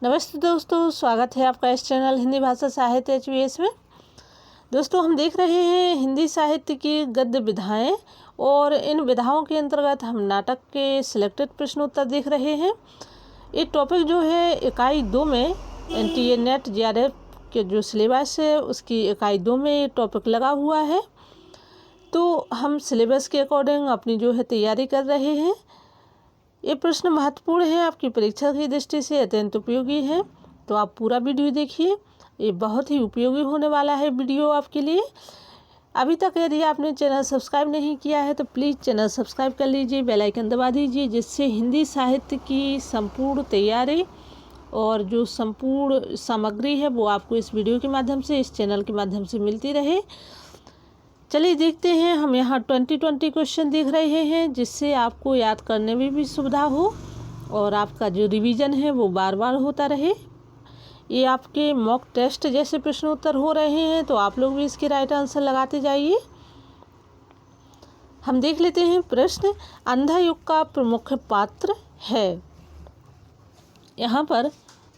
नमस्ते दोस्तों, स्वागत है आपका इस चैनल हिंदी भाषा साहित्य HVS में। दोस्तों, हम देख रहे हैं हिंदी साहित्य की गद्य विधाएं और इन विधाओं के अंतर्गत हम नाटक के सिलेक्टेड प्रश्नोत्तर देख रहे हैं। ये टॉपिक जो है इकाई 2 में NTA NET JRF के जो सिलेबस है उसकी इकाई 2 में ये टॉपिक लगा हुआ है। तो हम सिलेबस के अकॉर्डिंग अपनी जो है तैयारी कर रहे हैं। ये प्रश्न महत्वपूर्ण है, आपकी परीक्षा की दृष्टि से अत्यंत उपयोगी है, तो आप पूरा वीडियो देखिए। ये बहुत ही उपयोगी होने वाला है वीडियो आपके लिए। अभी तक यदि आपने चैनल सब्सक्राइब नहीं किया है तो प्लीज़ चैनल सब्सक्राइब कर लीजिए, बेल आइकन दबा दीजिए, जिससे हिंदी साहित्य की संपूर्ण तैयारी और जो संपूर्ण सामग्री है वो आपको इस वीडियो के माध्यम से, इस चैनल के माध्यम से मिलती रहे। चलिए देखते हैं, हम यहाँ 20 क्वेश्चन देख रहे हैं, जिससे आपको याद करने में भी सुविधा हो और आपका जो रिवीजन है वो बार बार होता रहे। ये आपके मॉक टेस्ट जैसे प्रश्नोत्तर हो रहे हैं, तो आप लोग भी इसके राइट आंसर लगाते जाइए। हम देख लेते हैं प्रश्न, अंधा युग का प्रमुख पात्र है। यहाँ पर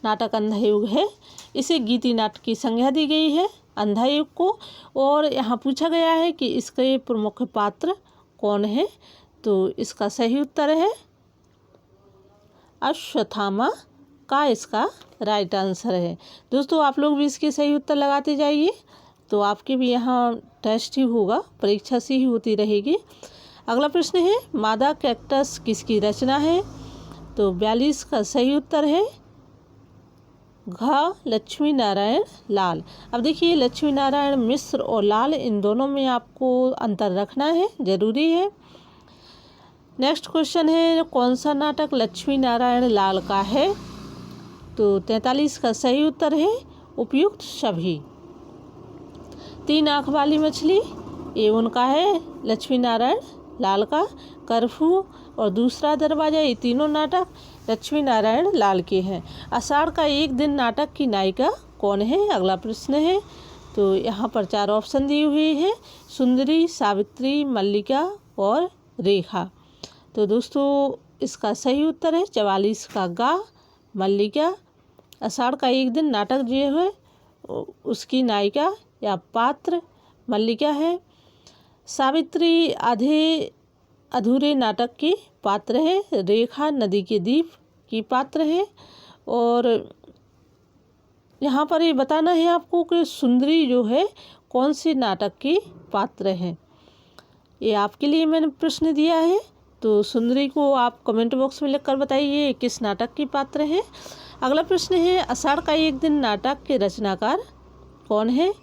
नाटक अंधा युग है, इसे गीति नाटक की संज्ञा दी गई है अंधा युग को, और यहाँ पूछा गया है कि इसके प्रमुख पात्र कौन है। तो इसका सही उत्तर है अश्वत्थामा का इसका राइट आंसर है। दोस्तों, आप लोग भी इसके सही उत्तर लगाते जाइए, तो आपके भी यहाँ टेस्ट ही होगा, परीक्षा सी ही होती रहेगी। अगला प्रश्न है, मादा कैक्टस किसकी रचना है। तो 42 का सही उत्तर है घ लक्ष्मी नारायण लाल। अब देखिए, लक्ष्मी नारायण मिश्र और लाल, इन दोनों में आपको अंतर रखना है, जरूरी है। नेक्स्ट क्वेश्चन है, कौन सा नाटक लक्ष्मी नारायण लाल का है। तो 43 का सही उत्तर है उपयुक्त सभी। 3 आँख वाली मछली, ये उनका है लक्ष्मी नारायण लाल का। कर्फ्यू और दूसरा दरवाजा, ये तीनों नाटक लक्ष्मी नारायण लाल के हैं। आषाढ़ का एक दिन नाटक की नायिका कौन है। अगला प्रश्न है, तो यहाँ पर 4 ऑप्शन दिए हुए हैं, सुंदरी, सावित्री, मल्लिका और रेखा। तो दोस्तों, इसका सही उत्तर है 44 का गा मल्लिका। आषाढ़ का एक दिन नाटक जो है उसकी नायिका या पात्र मल्लिका है। सावित्री आधे अधूरे नाटक की पात्र है। रेखा नदी के द्वीप की पात्र है। और यहाँ पर ये बताना है आपको कि सुंदरी जो है कौन सी नाटक की पात्र है। ये आपके लिए मैंने प्रश्न दिया है, तो सुंदरी को आप कमेंट बॉक्स में लिखकर बताइए किस नाटक की पात्र है। अगला प्रश्न है, आषाढ़ का एक दिन नाटक के रचनाकार कौन है।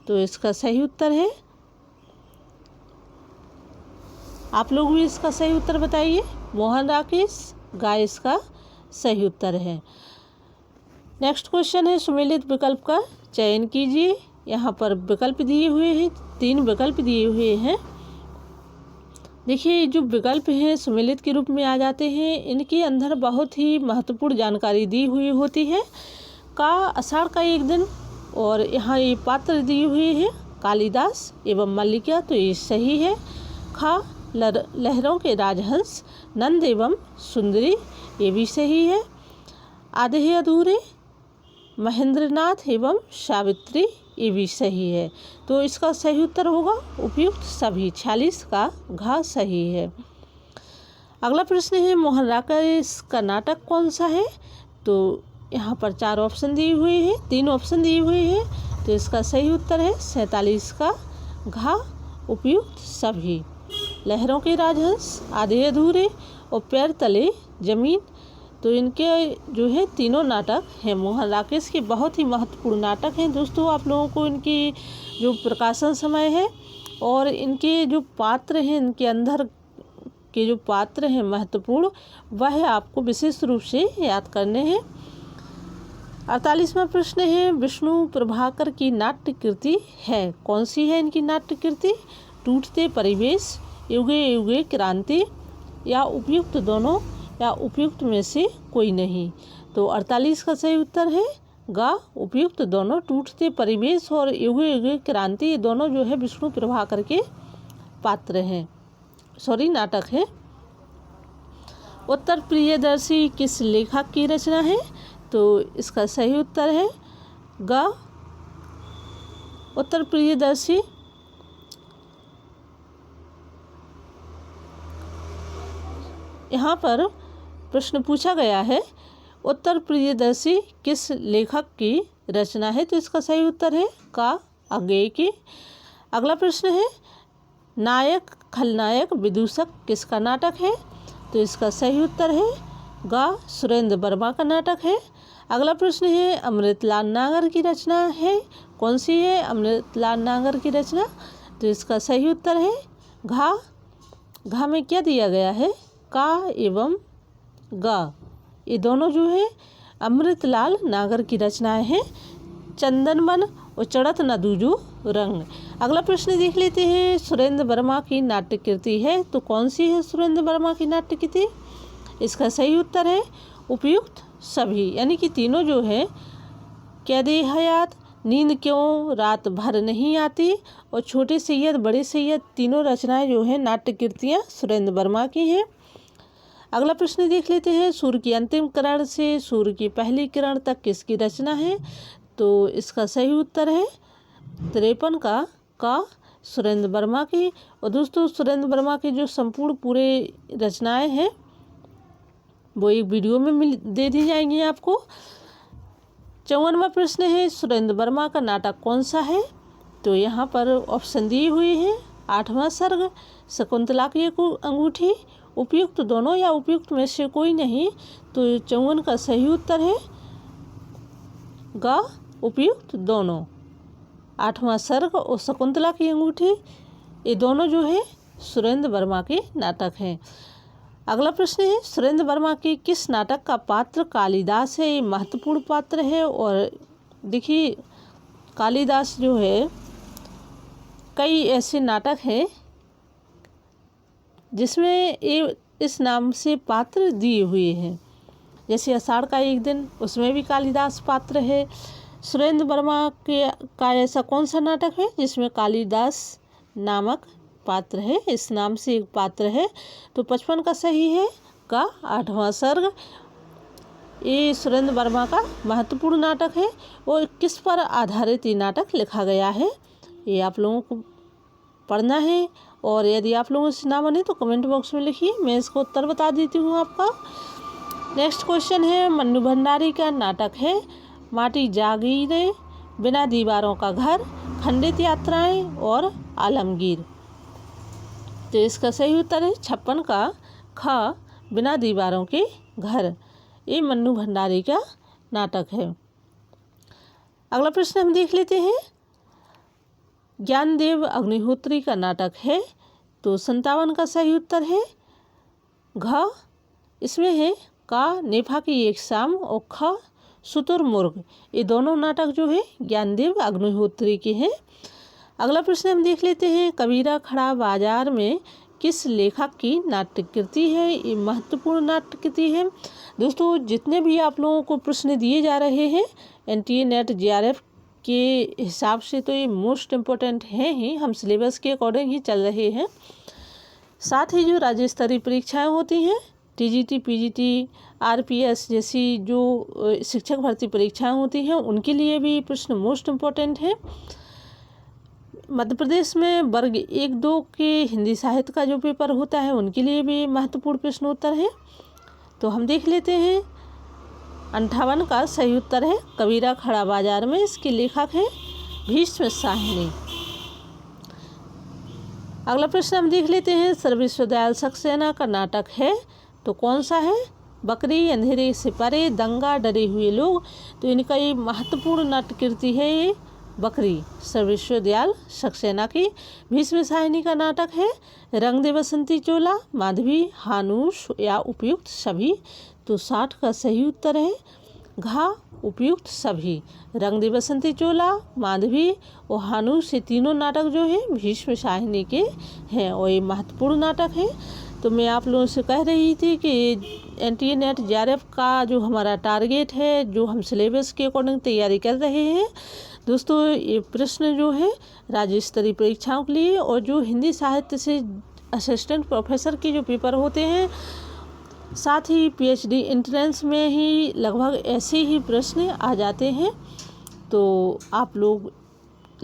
तो इसका सही उत्तर है, आप लोग भी इसका सही उत्तर बताइए, मोहन राकेश गा इसका सही उत्तर है। नेक्स्ट क्वेश्चन है, सुमेलित विकल्प का चयन कीजिए। यहाँ पर विकल्प दिए हुए हैं, 3 विकल्प दिए हुए हैं। देखिए, जो विकल्प हैं सुमेलित के रूप में आ जाते हैं, इनके अंदर बहुत ही महत्वपूर्ण जानकारी दी हुई होती है। का आषाढ़ का एक दिन, और यहाँ ये पात्र दिए हुए हैं कालिदास एवं मल्लिका, तो ये सही है। खा लहरों के राजहंस नंद एवं सुंदरी, ये भी सही है। आधे अधूरे महेंद्रनाथ एवं सावित्री, ये भी सही है। तो इसका सही उत्तर होगा उपयुक्त सभी। 46 का घ सही है। अगला प्रश्न है, मोहन राकेश का नाटक कौन सा है। तो यहाँ पर 4 ऑप्शन दिए हुए हैं, 3 ऑप्शन दिए हुए हैं, तो इसका सही उत्तर है 47 का घ उपयुक्त सभी। लहरों के राजहंस, आधे अधूरे और पैर तले जमीन, तो इनके जो है तीनों नाटक हैं मोहन राकेश के, बहुत ही महत्वपूर्ण नाटक हैं। दोस्तों, आप लोगों को इनकी जो प्रकाशन समय है और इनके जो पात्र हैं, इनके अंदर के जो पात्र हैं महत्वपूर्ण, वह आपको विशेष रूप से याद करने हैं। 48वां प्रश्न है, विष्णु प्रभाकर की नाट्य कृति है, कौन सी है इनकी नाट्य कृति। टूटते परिवेश, युगे युगे क्रांति, या उपयुक्त दोनों, या उपयुक्त में से कोई नहीं। तो 48 का सही उत्तर है गा उपयुक्त दोनों। टूटते परिवेश और युगे युगे क्रांति, ये दोनों जो है विष्णु प्रभाकर के पात्र हैं, नाटक है। उत्तर प्रियदर्शी किस लेखक की रचना है। तो इसका सही उत्तर है ग, उत्तर प्रियदर्शी। यहाँ पर प्रश्न पूछा गया है उत्तर प्रियदर्शी किस लेखक की रचना है, तो इसका सही उत्तर है का, अज्ञेय की। अगला प्रश्न है नायक खलनायक विदूषक किसका नाटक है, तो इसका सही उत्तर है ग, सुरेंद्र वर्मा का नाटक है। अगला प्रश्न है अमृतलाल नागर की रचना है, कौन सी है अमृतलाल नागर की रचना, तो इसका सही उत्तर है घा। घा में क्या दिया गया है, का एवं गा, ये दोनों जो है अमृतलाल नागर की रचनाएं हैं। चंदन वन और चढ़त न दूजो रंग। अगला प्रश्न देख लेते हैं सुरेंद्र वर्मा की नाट्य कृति है, तो कौन सी है सुरेंद्र वर्मा की नाट्य कृति, इसका सही उत्तर है उपयुक्त सभी, यानी कि तीनों जो है कैदे हयात, नींद क्यों रात भर नहीं आती और छोटे सैयद बड़े सैयद, तीनों रचनाएं जो है नाट्य कृतियाँ सुरेंद्र वर्मा की हैं। अगला प्रश्न देख लेते हैं सूर्य की अंतिम किरण से सूर्य की पहली किरण तक किसकी रचना है, तो इसका सही उत्तर है 53 का सुरेंद्र वर्मा की। और दोस्तों सुरेंद्र वर्मा के जो संपूर्ण पूरे रचनाएं हैं वो एक वीडियो में दे दी जाएंगी आपको। 54वां प्रश्न है सुरेंद्र वर्मा का नाटक कौन सा है, तो यहाँ पर ऑप्शन दिए हुए हैं 8वां सर्ग, शकुंतला की अंगूठी, उपयुक्त दोनों या उपयुक्त में से कोई नहीं, तो 54 का सही उत्तर है ग, उपयुक्त दोनों। 8वां सर्ग और शकुंतला की अंगूठी ये दोनों जो है सुरेंद्र वर्मा के नाटक हैं। अगला प्रश्न है सुरेंद्र वर्मा के किस नाटक का पात्र कालिदास है, ये महत्वपूर्ण पात्र है। और देखिए कालिदास जो है कई ऐसे नाटक हैं जिसमें ये इस नाम से पात्र दिए हुए हैं, जैसे आषाढ़ का एक दिन, उसमें भी कालिदास पात्र है। सुरेंद्र वर्मा का ऐसा कौन सा नाटक है जिसमें कालिदास नामक पात्र है, इस नाम से एक पात्र है, तो 55 का सही है का 8वां सर्ग। ये सुरेंद्र वर्मा का महत्वपूर्ण नाटक है और किस पर आधारित ये नाटक लिखा गया है, ये आप लोगों को पढ़ना है। और यदि आप लोगों से ना बने तो कमेंट बॉक्स में लिखिए, मैं इसको उत्तर बता देती हूँ आपका। नेक्स्ट क्वेश्चन है मन्नू भंडारी का नाटक है माटी जागीरें, बिना दीवारों का घर, खंडित यात्राएं और आलमगीर, तो इसका सही उत्तर है 56 का ख, बिना दीवारों के घर। ये मन्नू भंडारी का नाटक है। अगला प्रश्न हम देख लेते हैं ज्ञानदेव अग्निहोत्री का नाटक है, तो 57 का सही उत्तर है घ, इसमें है का नेफा की एक शाम और ख शुतुरमुर्ग, ये दोनों नाटक जो है ज्ञानदेव अग्निहोत्री के हैं। अगला प्रश्न हम देख लेते हैं कबीरा खड़ा बाजार में किस लेखक की नाट्यकृति है, ये महत्वपूर्ण नाट्यकृति है। दोस्तों जितने भी आप लोगों को प्रश्न दिए जा रहे हैं NTA NET JRF के हिसाब से तो ये मोस्ट इम्पोर्टेंट हैं ही, हम सिलेबस के अकॉर्डिंग ही चल रहे हैं। साथ ही जो राज्य स्तरीय परीक्षाएं होती हैं TGT PGT RPS जैसी जो शिक्षक भर्ती परीक्षाएं होती हैं उनके लिए भी प्रश्न मोस्ट इम्पोर्टेंट है। मध्य प्रदेश में वर्ग 1-2 के हिंदी साहित्य का जो पेपर होता है उनके लिए भी महत्वपूर्ण प्रश्न उत्तर है, तो हम देख लेते हैं 58 का सही उत्तर है कबीरा खड़ा बाजार में, इसके लेखक हैं भीष्म साहनी। अगला प्रश्न हम देख लेते हैं सर विश्वदयाल सक्सेना का नाटक है, तो कौन सा है, बकरी, अंधेरे से परे, दंगा, डरे हुए लोग, तो इनका ये महत्वपूर्ण नाट्यकृति है ये बकरी, सर विश्वदयाल सक्सेना की। भीष्म साहनी का नाटक है रंग दे बसंती चोला, माधवी, हानूश या उपयुक्त सभी, तो 60 का सही उत्तर है घा, उपयुक्त सभी। रंग दे बसंती चोला, माधवी और हानूश ये तीनों नाटक जो है भीष्म साहनी के हैं और ये महत्वपूर्ण नाटक है। तो मैं आप लोगों से कह रही थी कि NTA NET JRF का जो हमारा टारगेट है, जो हम सिलेबस के अकॉर्डिंग तैयारी कर रहे हैं दोस्तों, ये प्रश्न जो है राज्य स्तरीय परीक्षाओं के लिए और जो हिंदी साहित्य से असिस्टेंट प्रोफेसर के जो पेपर होते हैं साथ ही पीएचडी एंट्रेंस में ही लगभग ऐसे ही प्रश्न आ जाते हैं। तो आप लोग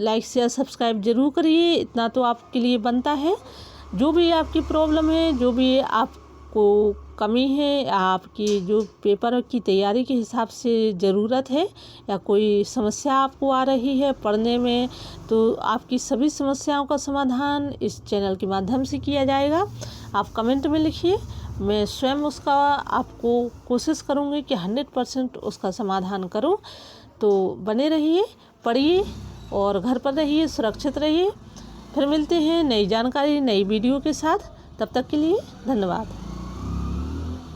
लाइक शेयर सब्सक्राइब ज़रूर करिए, इतना तो आपके लिए बनता है। जो भी आपकी प्रॉब्लम है, जो भी आपको कमी है, आपकी जो पेपर की तैयारी के हिसाब से ज़रूरत है या कोई समस्या आपको आ रही है पढ़ने में, तो आपकी सभी समस्याओं का समाधान इस चैनल के माध्यम से किया जाएगा। आप कमेंट में लिखिए, मैं स्वयं उसका आपको कोशिश करूँगी कि 100% उसका समाधान करूँ। तो बने रहिए, पढ़िए और घर पर रहिए, सुरक्षित रहिए। फिर मिलते हैं नई जानकारी, नई वीडियो के साथ। तब तक के लिए धन्यवाद।